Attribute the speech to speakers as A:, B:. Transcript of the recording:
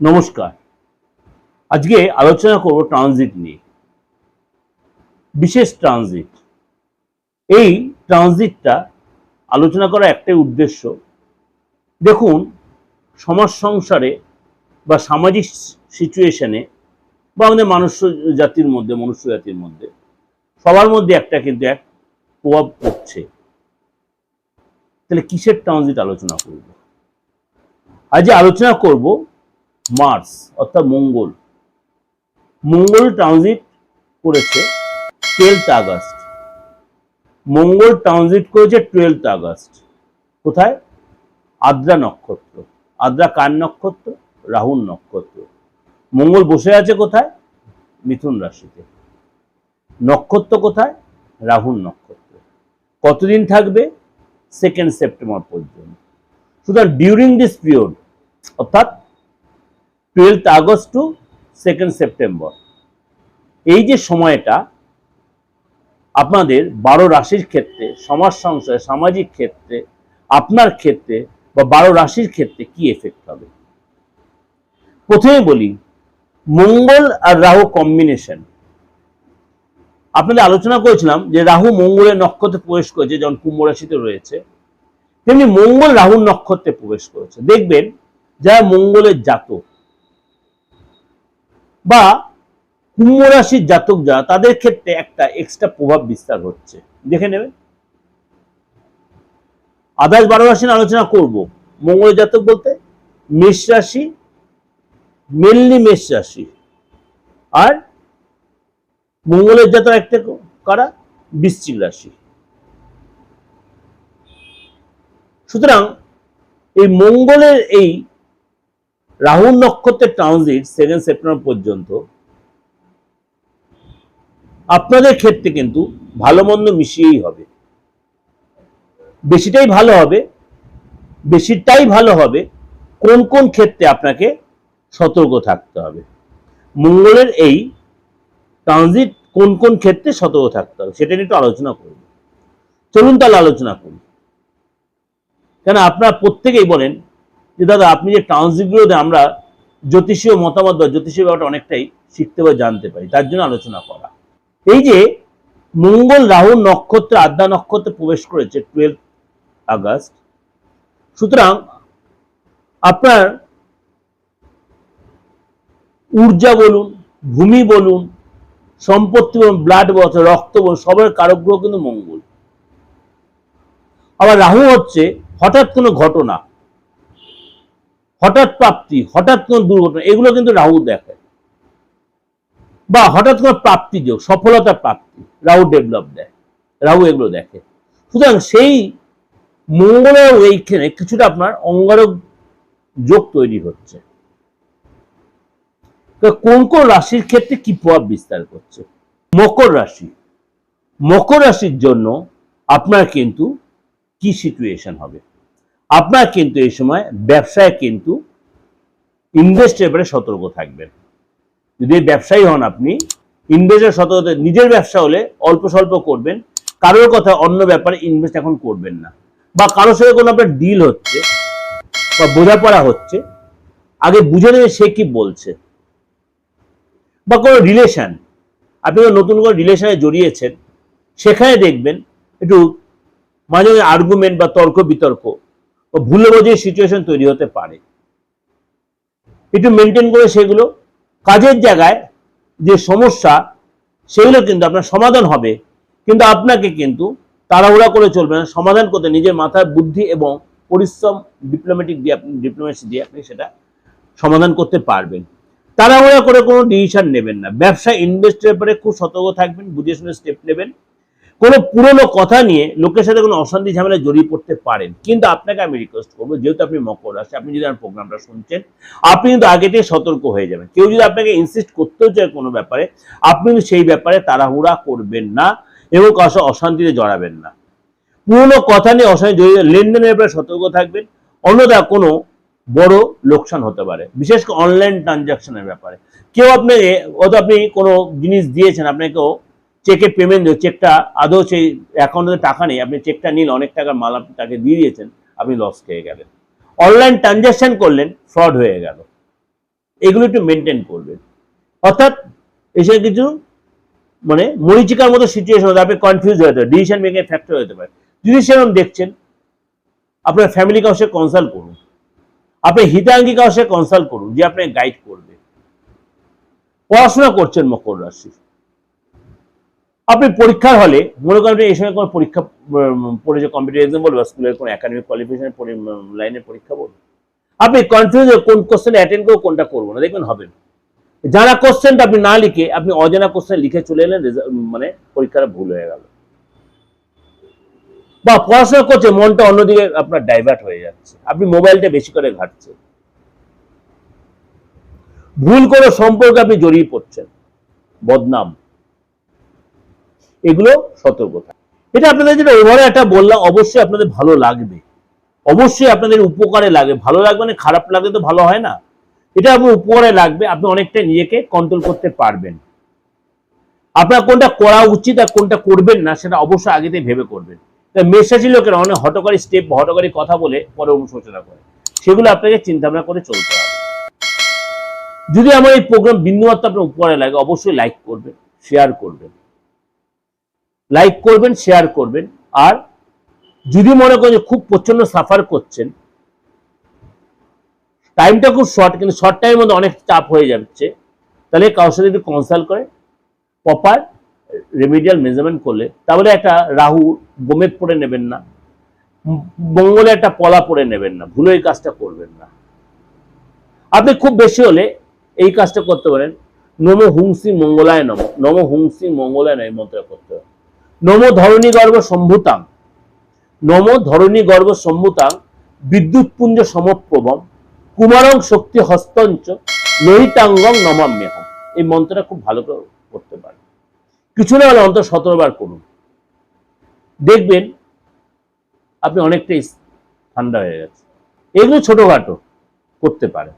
A: নমস্কার। আজকে আলোচনা করব ট্রানজিট নিয়ে। বিশেষ ট্রানজিট। এই ট্রানজিটটা আলোচনা করার একটাই উদ্দেশ্য, দেখুন সমাজ সংসারে বা সামাজিক সিচুয়েশনে বা আমাদের মনুষ্য জাতির মধ্যে সবার মধ্যে একটা কিন্তু এক প্রভাব পড়ছে। তাহলে কিসের ট্রানজিট আলোচনা করব? আজ আলোচনা করব মার্স অর্থাৎ মঙ্গল। মঙ্গল ট্রানজিট করেছে 12th আগস্ট। মঙ্গল ট্রানজিট করেছে 12th আগস্ট। কোথায়? আদ্রা নক্ষত্র। আদ্রা কার নক্ষত্র? রাহুর নক্ষত্র। মঙ্গল বসে আছে কোথায়? মিথুন রাশিতে। নক্ষত্র কোথায়? রাহুর নক্ষত্র। কতদিন থাকবে? 2nd সেপ্টেম্বর পর্যন্ত। সুতরাং ডিউরিং দিস পিরিয়ড অর্থাৎ 12th August two 2nd September, এই যে সময়টা আপনাদের 12 রাশির ক্ষেত্রে, সমাজ সংসারে, সামাজিক ক্ষেত্রে, আপনার ক্ষেত্রে বা 12 রাশির ক্ষেত্রে কি এফেক্ট হবে। প্রথমে বলি মঙ্গল আর রাহু কম্বিনেশন। আপনাদের আলোচনা করেছিলাম যে রাহু মঙ্গলের নক্ষত্রে প্রবেশ করেছে, যখন কুম্ভ রাশিতে রয়েছে, তেমনি মঙ্গল রাহুর নক্ষত্রে প্রবেশ করেছে। দেখবেন যারা মঙ্গলের জাতক বা কুম্ভ রাশির জাতক যারা, তাদের ক্ষেত্রে একটা এক্সট্রা প্রভাব বিস্তার হচ্ছে, দেখে নেবেন। আদার্স 12 রাশি আলোচনা করব। মঙ্গলের জাতক বলতে মেষ রাশি, মেনলি মেষ রাশি, আর মঙ্গলের জাতক একটা কারা? বৃশ্চিক রাশি। সুতরাং এই মঙ্গলের এই রাহু নক্ষত্রের ট্রানজিট 2nd সেপ্টেম্বর পর্যন্ত আপনাদের ক্ষেত্রে কিন্তু ভালো মন্দ মিশিয়েই হবে। বেশিটাই ভালো হবে। কোন কোন ক্ষেত্রে আপনাকে সতর্ক থাকতে হবে, মঙ্গলের এই ট্রানজিট কোন কোন ক্ষেত্রে সতর্ক থাকতে হবে, সেটা নিয়ে একটু আলোচনা করব। চলুন তাহলে আলোচনা করি। কেন আপনারা প্রত্যেকেই বলেন যে দাদা আপনি যে ট্রানজিটগুলোতে আমরা জ্যোতিষীয় মতামত বা জ্যোতিষীয় ব্যাপারটা অনেকটাই শিখতে বা জানতে পারি, তার জন্য আলোচনা করা। এই যে মঙ্গল রাহু নক্ষত্রে, আদ্রা নক্ষত্রে প্রবেশ করেছে 12th আগস্ট, সুতরাং আপনার ঊর্জা বলুন, ভূমি বলুন, সম্পত্তি বলুন, ব্লাড বলুন, রক্ত বলুন, সবার কারক গ্রহ কিন্তু মঙ্গল। আবার রাহু হচ্ছে হঠাৎ কোনো ঘটনা, হঠাৎ প্রাপ্তি, হঠাৎ কোনো দুর্ঘটনা, এগুলো কিন্তু রাহু দেখে। বা হঠাৎ কোনো প্রাপ্তি যোগ, সফলতা প্রাপ্তি, রাহু ডেভেলপ দেয়, রাহু এগুলো দেখে। সুতরাং সেই মঙ্গলের এইখানে কিছুটা আপনার অঙ্গারক যোগ তৈরি হচ্ছে। কোন কোন রাশির ক্ষেত্রে কি প্রভাব বিস্তার করছে? মকর রাশি। মকর রাশির জন্য আপনার কিন্তু কি সিচুয়েশন হবে? আপনার কিন্তু এই সময় ব্যবসায় কিন্তু ইনভেস্টের ব্যাপারে সতর্ক থাকবেন। যদি ব্যবসায়ী হন আপনি, ইনভেস্টের সতর্ক, নিজের ব্যবসা হলে অল্প স্বল্প করবেন, কারোর কথা অন্য ব্যাপারে ইনভেস্ট এখন করবেন না। বা কারোর সঙ্গে কোনো আপনার ডিল হচ্ছে বা বোঝাপড়া হচ্ছে, আগে বুঝে নেবে সে কি বলছে। বা কোনো রিলেশন, আপনি নতুন কোনো রিলেশনে জড়িয়েছেন, সেখানে দেখবেন একটু মাঝে মাঝে আর্গুমেন্ট বা তর্ক বিতর্ক ও ভুলে বোঝে সিচুয়েশন তৈরি হতে পারে। একটু মেনটেন করে সেগুলো, কাজের জায়গায় যে সমস্যা সেগুলো কিন্তু আপনার সমাধান হবে, কিন্তু আপনাকে কিন্তু তাড়াহুড়া করে চলবে না। সমাধান করতে নিজের মাথার বুদ্ধি এবং পরিশ্রম, ডিপ্লোমেসি দিয়ে আপনি সেটা সমাধান করতে পারবেন। তাড়াহুড়া করে কোনো ডিসিশন নেবেন না। ব্যবসা ইনভেস্টের ব্যাপারে খুব সতর্ক থাকবেন, বুঝে শুনে স্টেপ নেবেন। কোনো পুরনো কথা নিয়ে লোকের সাথে কোনো অশান্তি ঝামেলা জড়িয়ে পড়তে পারেন, কিন্তু আপনাকে আমি রিকোয়েস্ট করবো, যেহেতু আপনি মকর রাশি, আপনি যদি আমার প্রোগ্রামটা শুনছেন, আপনি কিন্তু আগে থেকে সতর্ক হয়ে যাবেন। কেউ যদি আপনাকে ইনসিস্ট করতেও চায় কোনো ব্যাপারে, আপনি কিন্তু সেই ব্যাপারে তাড়াহুড়া করবেন না এবং কারো অশান্তিতে জড়াবেন না। পুরনো কথা নিয়ে অশান্তি জড়িয়ে লেনদেনের ব্যাপারে সতর্ক থাকবেন, অন্যথা কোনো বড় লোকসান হতে পারে, বিশেষ করে অনলাইন ট্রানজাকশনের ব্যাপারে। কেউ আপনাকে, হয়তো আপনি কোনো জিনিস দিয়েছেন, আপনাকেও চেকে পেমেন্ট দিয়ে, চেকটা আদৌ সেই অ্যাকাউন্টে টাকা নেই, আপনি চেকটা নিন, অনেক টাকার মাল আপনি তাকে দিয়ে দিয়েছেন, আপনি লস খেয়ে গেলেন। অনলাইন ট্রানজাকশন করলেন, ফ্রড হয়ে গেল। এগুলো একটু মেনটেন করবেন। অর্থাৎ এসে কিছু মানে মরিচিকার মতো সিচুয়েশন হতে আপনি কনফিউজ হয়ে যেতে পারে, ডিসিশন মেকিং ফ্যাক্টর হতে পারে। যদি সেরকম দেখছেন, আপনার ফ্যামিলি কাউকে কনসাল্ট করুন, আপনি হিতাঙ্গী কাউকে কনসাল্ট করুন যে আপনাকে গাইড করবে। পড়াশোনা করছেন মকর রাশি, আপনি পরীক্ষার হলে মনে করেন এই সময় কোনো পরীক্ষা পড়েছে, কম্পিটিটিভ এক্সাম বলবো, স্কুলের কোনো একাডেমিক কোয়ালিফিকেশন লাইনের পরীক্ষা বলবো, আপনি কনফিউজ কোন কোশ্চেন অ্যাটেন্ড করবো কোনটা করবো না, দেখবেন হবে না। জানা কোশ্চেনটা আপনি না লিখে আপনি অজানা কোশ্চেন লিখে চলে এলেন, মানে পরীক্ষাটা ভুল হয়ে গেল। বা পড়াশোনা করছে মনটা অন্যদিকে আপনার ডাইভার্ট হয়ে যাচ্ছে, আপনি মোবাইলটা বেশি করে ঘাটছেন, ভুল করে সম্পর্কে আপনি জড়িয়ে পড়ছেন, বদনাম, এগুলো সতর্কতা। এটা আপনাদের যেটা ওভারে একটা বললাম, অবশ্যই আপনাদের ভালো লাগবে, অবশ্যই আপনাদের উপকারে লাগবে। ভালো লাগবে মানে খারাপ লাগলে তো ভালো হয় না, এটা আপনার উপকারে লাগবে, আপনি অনেকটা নিজেকে কন্ট্রোল করতে পারবেন। আপনার কোনটা করা উচিত আর কোনটা করবেন না সেটা অবশ্যই আগে থেকে ভেবে করবেন। মেষরাশি লোকেরা অনেক হটকারী স্টেপ, হটকারী কথা বলে পরে অনুশোচনা করে, সেগুলো আপনাকে চিন্তা ভাবনা করে চলতে হবে। যদি আমার এই প্রোগ্রাম বিন্দুমাত্র আপনার উপকারে লাগে, অবশ্যই লাইক করবেন, শেয়ার করবেন, লাইক করবেন, শেয়ার করবেন। আর যদি মনে করেন খুব প্রচন্ড সাফার করছেন, টাইমটা খুব শর্ট, কিন্তু শর্ট টাইমের মধ্যে অনেক চাপ হয়ে যাচ্ছে, তাহলে কারোর সাথে একটু কনসাল্ট করে প্রপার রেমিডিয়াল মেজারমেন্ট করলে, তাহলে একটা রাহু গোমেদ পড়ে নেবেন না, মঙ্গলে একটা পলা পড়ে নেবেন না, ভুলে এই কাজটা করবেন না। আপনি খুব বেশি হলে এই কাজটা করতে পারেন, নম হুংসি মঙ্গলায় নম, নম হুংসি মঙ্গলায় নয় মন্ত্র করতে হবে। নম ধরণী গর্ভ সম্ভূতাং, নম ধরণী গর্ভ সম্ভূতাং বিদ্যুৎ পুঞ্জ সমপ্রভম কুমারং শক্তি হস্তঞ্চ লোহিতাঙ্গং নমাম্যহম। এই মন্ত্রটা খুব ভালো করে করতে পারেন, কিছু না হলে অন্তত 17 বার করুন, দেখবেন আপনি অনেকটাই ঠান্ডা হয়ে গেছে। এগুলো ছোটখাটো করতে পারেন।